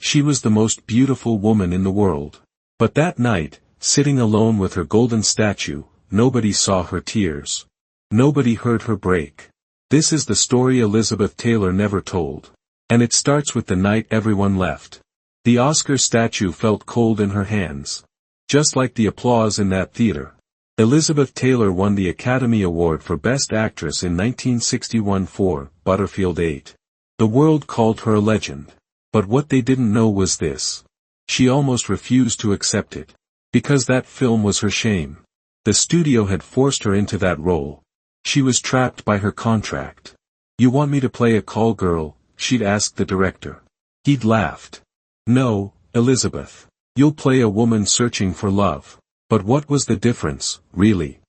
She was the most beautiful woman in the world. But that night, sitting alone with her golden statue, nobody saw her tears. Nobody heard her break. This is the story Elizabeth Taylor never told. And it starts with the night everyone left. The Oscar statue felt cold in her hands. Just like the applause in that theater. Elizabeth Taylor won the Academy Award for Best Actress in 1961 for Butterfield 8. The world called her a legend. But what they didn't know was this. She almost refused to accept it. Because that film was her shame. The studio had forced her into that role. She was trapped by her contract. "You want me to play a call girl?" she'd asked the director. He'd laughed. "No, Elizabeth. You'll play a woman searching for love." But what was the difference, really?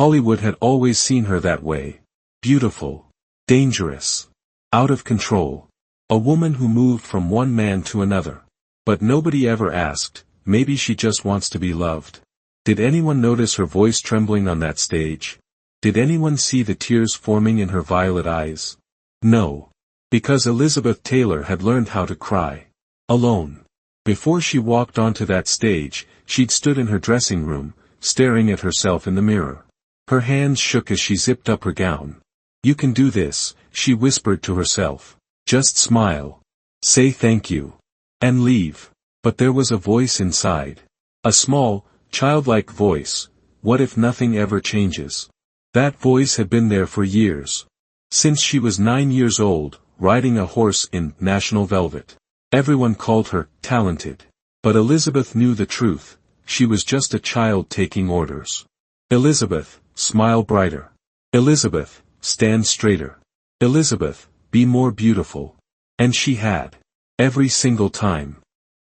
Hollywood had always seen her that way. Beautiful. Dangerous. Out of control. A woman who moved from one man to another. But nobody ever asked, maybe she just wants to be loved. Did anyone notice her voice trembling on that stage? Did anyone see the tears forming in her violet eyes? No. Because Elizabeth Taylor had learned how to cry. Alone. Before she walked onto that stage, she'd stood in her dressing room, staring at herself in the mirror. Her hands shook as she zipped up her gown. "You can do this," she whispered to herself. "Just smile. Say thank you. And leave." But there was a voice inside. A small, childlike voice. What if nothing ever changes? That voice had been there for years. Since she was 9 years old, riding a horse in national velvet. Everyone called her talented. But Elizabeth knew the truth. She was just a child taking orders. "Elizabeth, smile brighter. Elizabeth, stand straighter. Elizabeth, be more beautiful." And she had. Every single time.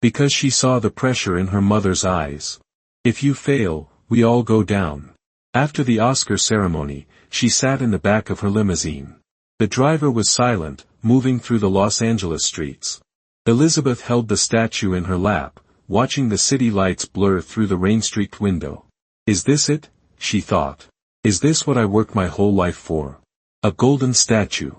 Because she saw the pressure in her mother's eyes. "If you fail, we all go down." After the Oscar ceremony, she sat in the back of her limousine. The driver was silent, moving through the Los Angeles streets. Elizabeth held the statue in her lap, watching the city lights blur through the rain-streaked window. "Is this it?" she thought. "Is this what I worked my whole life for? A golden statue.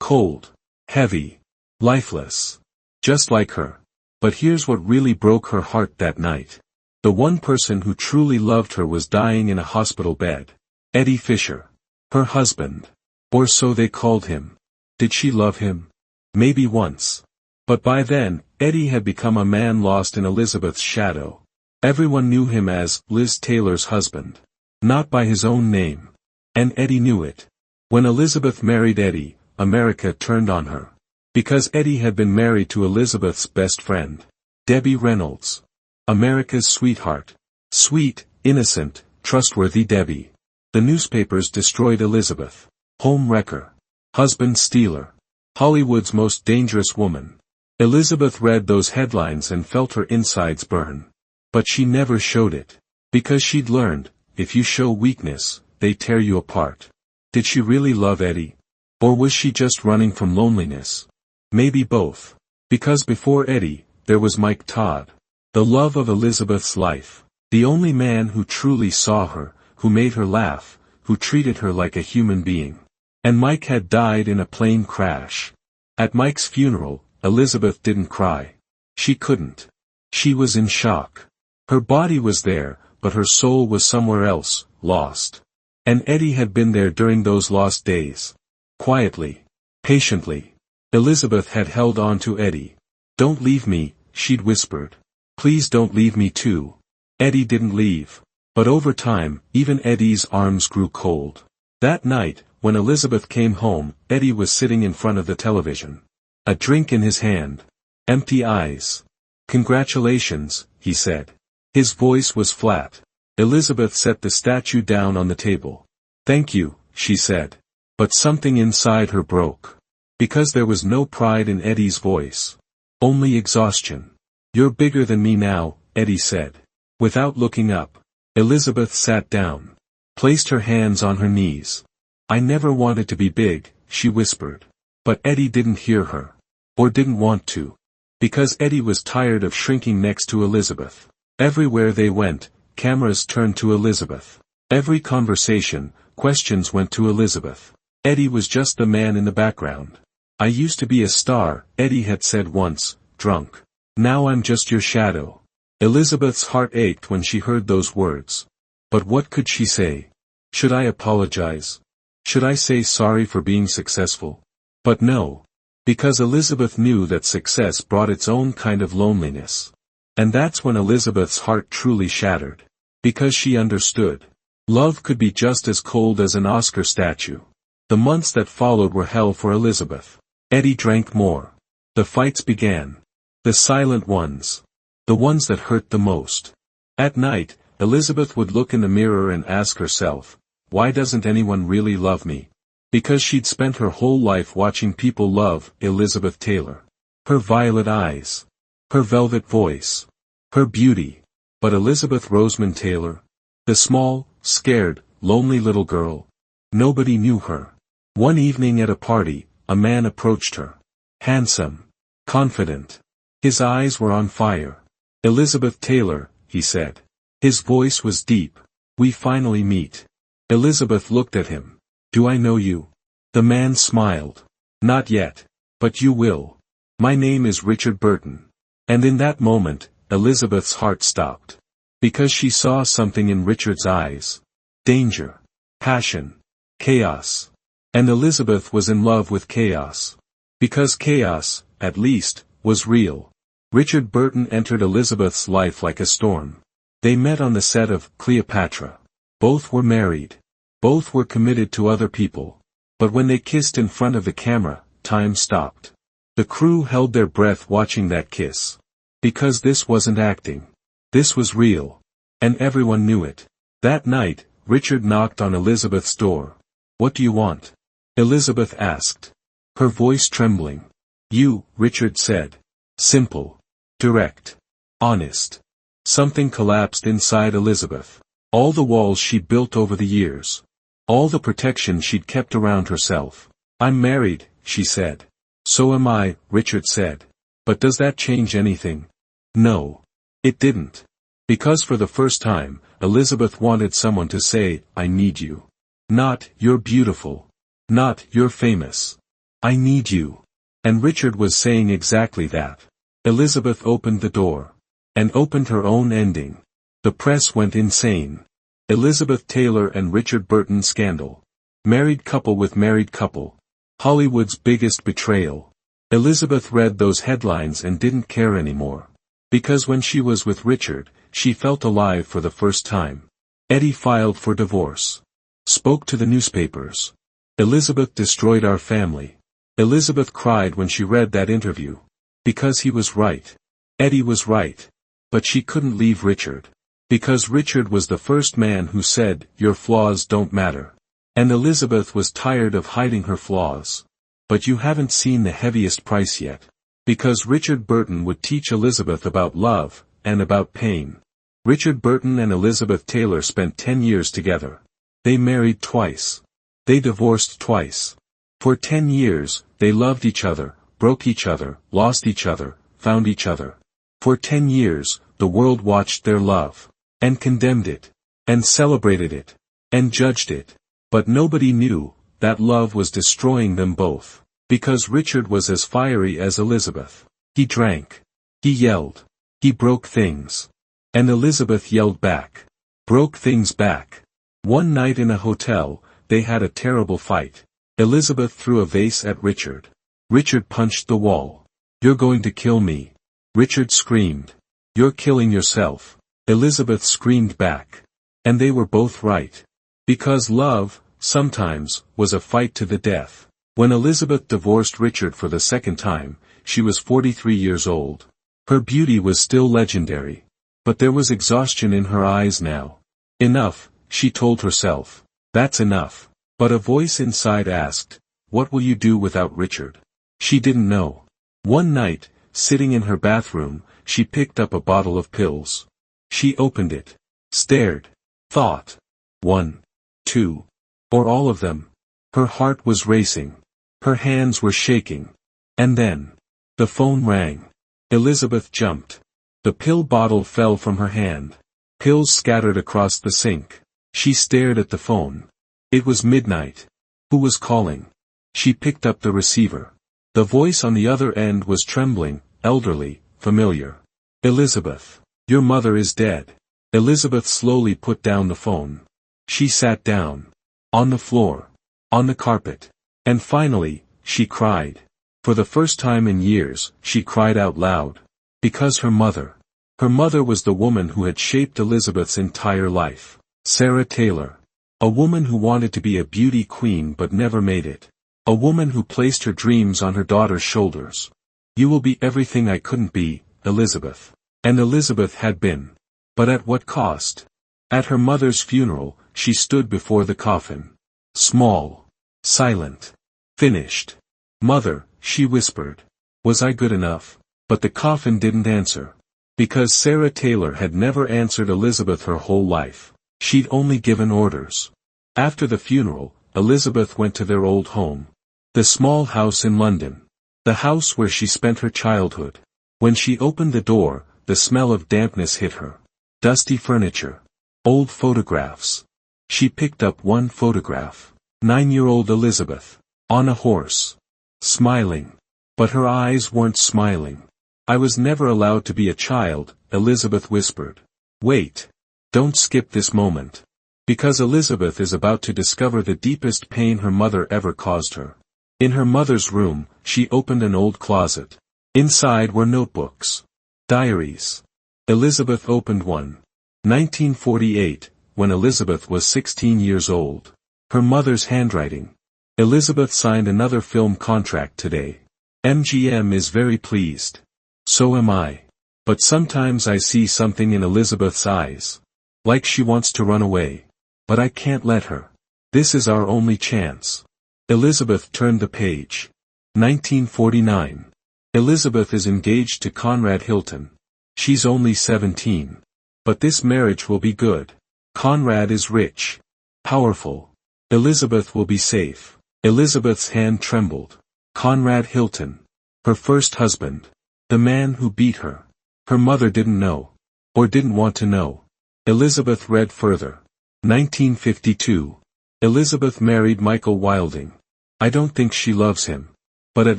Cold. Heavy. Lifeless. Just like her." But here's what really broke her heart that night. The one person who truly loved her was dying in a hospital bed. Eddie Fisher. Her husband. Or so they called him. Did she love him? Maybe once. But by then, Eddie had become a man lost in Elizabeth's shadow. Everyone knew him as Liz Taylor's husband. Not by his own name. And Eddie knew it. When Elizabeth married Eddie, America turned on her. Because Eddie had been married to Elizabeth's best friend. Debbie Reynolds. America's sweetheart. Sweet, innocent, trustworthy Debbie. The newspapers destroyed Elizabeth. Home wrecker. Husband stealer. Hollywood's most dangerous woman. Elizabeth read those headlines and felt her insides burn. But she never showed it. Because she'd learned, if you show weakness, they tear you apart. Did she really love Eddie? Or was she just running from loneliness? Maybe both. Because before Eddie, there was Mike Todd. The love of Elizabeth's life. The only man who truly saw her, who made her laugh, who treated her like a human being. And Mike had died in a plane crash. At Mike's funeral, Elizabeth didn't cry. She couldn't. She was in shock. Her body was there, but her soul was somewhere else, lost. And Eddie had been there during those lost days. Quietly. Patiently. Elizabeth had held on to Eddie. "Don't leave me," she'd whispered. "Please don't leave me too." Eddie didn't leave. But over time, even Eddie's arms grew cold. That night, when Elizabeth came home, Eddie was sitting in front of the television. A drink in his hand. Empty eyes. "Congratulations," he said. His voice was flat. Elizabeth set the statue down on the table. "Thank you," she said. But something inside her broke. Because there was no pride in Eddie's voice. Only exhaustion. "You're bigger than me now," Eddie said. Without looking up, Elizabeth sat down. Placed her hands on her knees. "I never wanted to be big," she whispered. But Eddie didn't hear her. Or didn't want to. Because Eddie was tired of shrinking next to Elizabeth. Everywhere they went, cameras turned to Elizabeth. Every conversation, questions went to Elizabeth. Eddie was just the man in the background. "I used to be a star," Eddie had said once, drunk. Now I'm just your shadow. Elizabeth's heart ached when she heard those words. But what could she say? Should I apologize? Should I say sorry for being successful? But no. Because Elizabeth knew that success brought its own kind of loneliness. And that's when Elizabeth's heart truly shattered. Because she understood. Love could be just as cold as an Oscar statue. The months that followed were hell for Elizabeth. Eddie drank more. The fights began. The silent ones. The ones that hurt the most. At night, Elizabeth would look in the mirror and ask herself, why doesn't anyone really love me? Because she'd spent her whole life watching people love Elizabeth Taylor. Her violet eyes. Her velvet voice. Her beauty. But Elizabeth Rosamond Taylor? The small, scared, lonely little girl. Nobody knew her. One evening at a party, a man approached her. Handsome. Confident. His eyes were on fire. Elizabeth Taylor, he said. His voice was deep. We finally meet. Elizabeth looked at him. Do I know you? The man smiled. Not yet. But you will. My name is Richard Burton. And in that moment, Elizabeth's heart stopped. Because she saw something in Richard's eyes. Danger. Passion. Chaos. And Elizabeth was in love with chaos. Because chaos, at least, was real. Richard Burton entered Elizabeth's life like a storm. They met on the set of Cleopatra. Both were married. Both were committed to other people. But when they kissed in front of the camera, time stopped. The crew held their breath watching that kiss. Because this wasn't acting. This was real. And everyone knew it. That night, Richard knocked on Elizabeth's door. What do you want? Elizabeth asked. Her voice trembling. You, Richard said. Simple. Direct. Honest. Something collapsed inside Elizabeth. All the walls she'd built over the years. All the protection she'd kept around herself. I'm married, she said. So am I, Richard said. But does that change anything? No. It didn't. Because for the first time, Elizabeth wanted someone to say, I need you. Not, you're beautiful. Not, you're famous. I need you. And Richard was saying exactly that. Elizabeth opened the door. And opened her own ending. The press went insane. Elizabeth Taylor and Richard Burton scandal. Married couple with married couple. Hollywood's biggest betrayal. Elizabeth read those headlines and didn't care anymore. Because when she was with Richard, she felt alive for the first time. Eddie filed for divorce. Spoke to the newspapers. Elizabeth destroyed our family. Elizabeth cried when she read that interview. Because he was right. Eddie was right. But she couldn't leave Richard. Because Richard was the first man who said, your flaws don't matter. And Elizabeth was tired of hiding her flaws. But you haven't seen the heaviest price yet. Because Richard Burton would teach Elizabeth about love, and about pain. Richard Burton and Elizabeth Taylor spent 10 years together. They married twice. They divorced twice. For 10 years, they loved each other, broke each other, lost each other, found each other. For 10 years, the world watched their love. And condemned it. And celebrated it. And judged it. But nobody knew that love was destroying them both. Because Richard was as fiery as Elizabeth. He drank. He yelled. He broke things. And Elizabeth yelled back. Broke things back. One night in a hotel, they had a terrible fight. Elizabeth threw a vase at Richard. Richard punched the wall. You're going to kill me. Richard screamed. You're killing yourself. Elizabeth screamed back. And they were both right. Because love, sometimes, was a fight to the death. When Elizabeth divorced Richard for the second time, she was 43 years old. Her beauty was still legendary. But there was exhaustion in her eyes now. Enough, she told herself. That's enough. But a voice inside asked, what will you do without Richard? She didn't know. One night, sitting in her bathroom, she picked up a bottle of pills. She opened it. Stared. Thought. 1. 2. Or all of them. Her heart was racing. Her hands were shaking. And then. The phone rang. Elizabeth jumped. The pill bottle fell from her hand. Pills scattered across the sink. She stared at the phone. It was midnight. Who was calling? She picked up the receiver. The voice on the other end was trembling, elderly, familiar. Elizabeth. Your mother is dead. Elizabeth slowly put down the phone. She sat down. On the floor. On the carpet. And finally, she cried. For the first time in years, she cried out loud. Because her mother. Her mother was the woman who had shaped Elizabeth's entire life. Sarah Taylor. A woman who wanted to be a beauty queen but never made it. A woman who placed her dreams on her daughter's shoulders. You will be everything I couldn't be, Elizabeth. And Elizabeth had been. But at what cost? At her mother's funeral, she stood before the coffin. Small. Silent. Finished. Mother, she whispered. Was I good enough? But the coffin didn't answer. Because Sarah Taylor had never answered Elizabeth her whole life. She'd only given orders. After the funeral, Elizabeth went to their old home. The small house in London. The house where she spent her childhood. When she opened the door, the smell of dampness hit her. Dusty furniture. Old photographs. She picked up one photograph. 9-year-old Elizabeth. On a horse. Smiling. But her eyes weren't smiling. I was never allowed to be a child, Elizabeth whispered. Wait. Don't skip this moment. Because Elizabeth is about to discover the deepest pain her mother ever caused her. In her mother's room, she opened an old closet. Inside were notebooks. Diaries. Elizabeth opened one. 1948, when Elizabeth was 16 years old. Her mother's handwriting. Elizabeth signed another film contract today. MGM is very pleased. So am I. But sometimes I see something in Elizabeth's eyes. Like she wants to run away. But I can't let her. This is our only chance. Elizabeth turned the page. 1949. Elizabeth is engaged to Conrad Hilton. She's only 17. But this marriage will be good. Conrad is rich. Powerful. Elizabeth will be safe. Elizabeth's hand trembled. Conrad Hilton. Her first husband. The man who beat her. Her mother didn't know. Or didn't want to know. Elizabeth read further. 1952. Elizabeth married Michael Wilding. I don't think she loves him. But at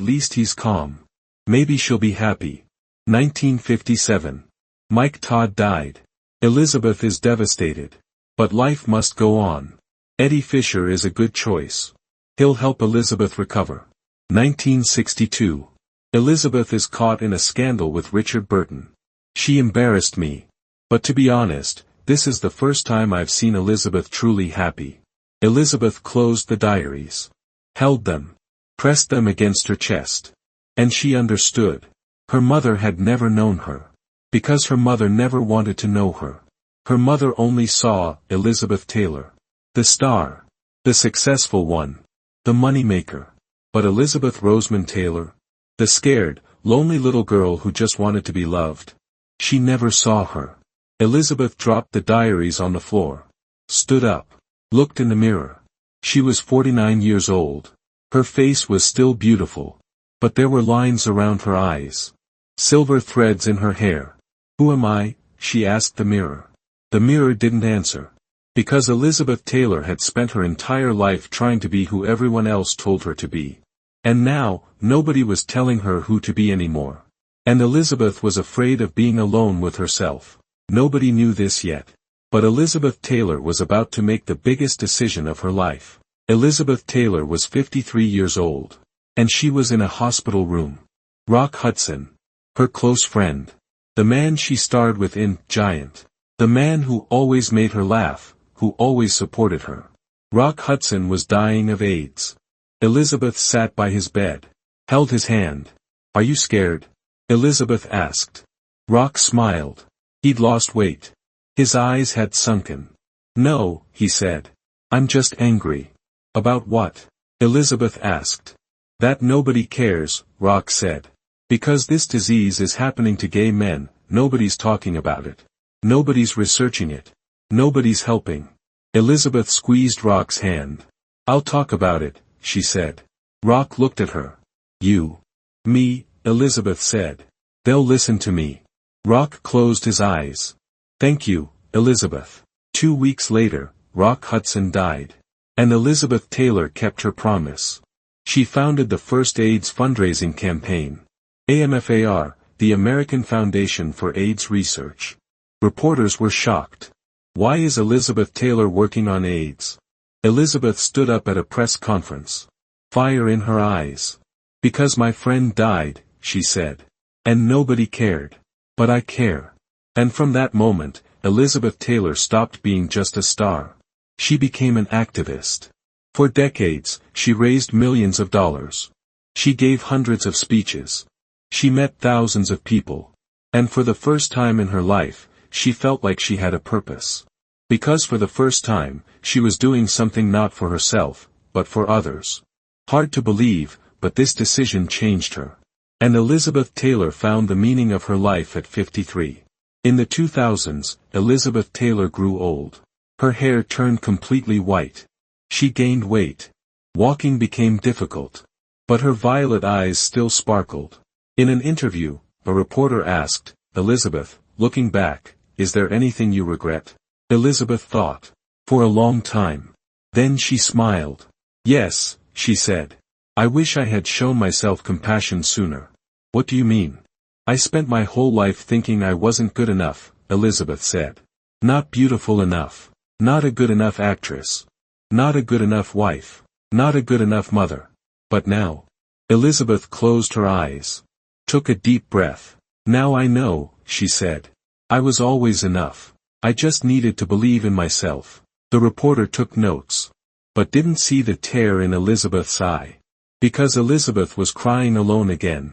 least he's calm. Maybe she'll be happy. 1957. Mike Todd died. Elizabeth is devastated. But life must go on. Eddie Fisher is a good choice. He'll help Elizabeth recover. 1962. Elizabeth is caught in a scandal with Richard Burton. She embarrassed me. But to be honest, this is the first time I've seen Elizabeth truly happy. Elizabeth closed the diaries. Held them. Pressed them against her chest. And she understood. Her mother had never known her. Because her mother never wanted to know her. Her mother only saw Elizabeth Taylor. The star. The successful one. The moneymaker. But Elizabeth Rosamond Taylor. The scared, lonely little girl who just wanted to be loved. She never saw her. Elizabeth dropped the diaries on the floor. Stood up. Looked in the mirror. She was 49 years old. Her face was still beautiful. But there were lines around her eyes. Silver threads in her hair. Who am I? She asked the mirror. The mirror didn't answer. Because Elizabeth Taylor had spent her entire life trying to be who everyone else told her to be. And now, nobody was telling her who to be anymore. And Elizabeth was afraid of being alone with herself. Nobody knew this yet. But Elizabeth Taylor was about to make the biggest decision of her life. Elizabeth Taylor was 53 years old. And she was in a hospital room. Rock Hudson. Her close friend. The man she starred with in Giant. The man who always made her laugh, who always supported her. Rock Hudson was dying of AIDS. Elizabeth sat by his bed. Held his hand. Are you scared? Elizabeth asked. Rock smiled. He'd lost weight. His eyes had sunken. No, he said. I'm just angry. About what? Elizabeth asked. That nobody cares, Rock said. Because this disease is happening to gay men, nobody's talking about it. Nobody's researching it. Nobody's helping. Elizabeth squeezed Rock's hand. I'll talk about it, she said. Rock looked at her. You. Me, Elizabeth said. They'll listen to me. Rock closed his eyes. Thank you, Elizabeth. 2 weeks later, Rock Hudson died. And Elizabeth Taylor kept her promise. She founded the first AIDS fundraising campaign. AMFAR, the American Foundation for AIDS Research. Reporters were shocked. Why is Elizabeth Taylor working on AIDS? Elizabeth stood up at a press conference. Fire in her eyes. Because my friend died, she said. And nobody cared. But I care. And from that moment, Elizabeth Taylor stopped being just a star. She became an activist. For decades, she raised millions of dollars. She gave hundreds of speeches. She met thousands of people. And for the first time in her life, she felt like she had a purpose. Because for the first time, she was doing something not for herself, but for others. Hard to believe, but this decision changed her. And Elizabeth Taylor found the meaning of her life at 53. In the 2000s, Elizabeth Taylor grew old. Her hair turned completely white. She gained weight. Walking became difficult. But her violet eyes still sparkled. In an interview, a reporter asked, "Elizabeth, looking back, is there anything you regret?" Elizabeth thought. For a long time. Then she smiled. "Yes," she said. "I wish I had shown myself compassion sooner." "What do you mean?" "I spent my whole life thinking I wasn't good enough," Elizabeth said. "Not beautiful enough. Not a good enough actress. Not a good enough wife. Not a good enough mother. But now." Elizabeth closed her eyes. Took a deep breath. "Now I know," she said. "I was always enough. I just needed to believe in myself." The reporter took notes. But didn't see the tear in Elizabeth's eye. Because Elizabeth was crying alone again.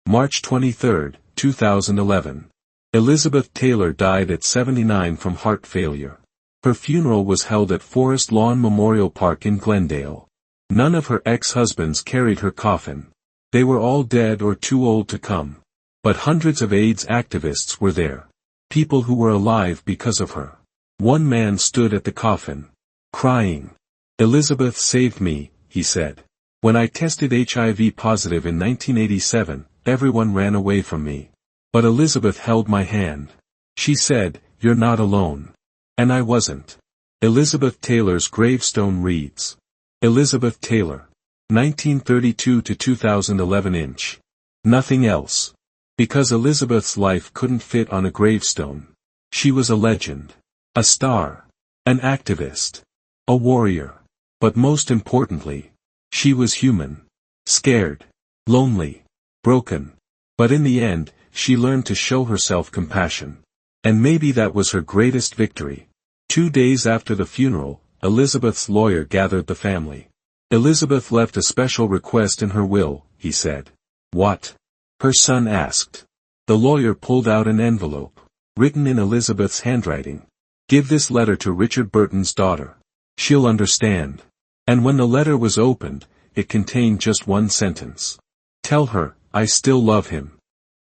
March 23, 2011. Elizabeth Taylor died at 79 from heart failure. Her funeral was held at Forest Lawn Memorial Park in Glendale. None of her ex-husbands carried her coffin. They were all dead or too old to come. But hundreds of AIDS activists were there. People who were alive because of her. One man stood at the coffin. Crying. "Elizabeth saved me," he said. "When I tested HIV positive in 1987, everyone ran away from me. But Elizabeth held my hand. She said, 'You're not alone.' And I wasn't." Elizabeth Taylor's gravestone reads. Elizabeth Taylor. 1932 to 2011 inch. Nothing else. Because Elizabeth's life couldn't fit on a gravestone. She was a legend. A star. An activist. A warrior. But most importantly, she was human. Scared. Lonely. Broken. But in the end, she learned to show herself compassion. And maybe that was her greatest victory. 2 days after the funeral, Elizabeth's lawyer gathered the family. Elizabeth left a special request in her will, he said. "What?" her son asked. The lawyer pulled out an envelope. Written in Elizabeth's handwriting. "Give this letter to Richard Burton's daughter. She'll understand." And when the letter was opened, it contained just one sentence. "Tell her, I still love him."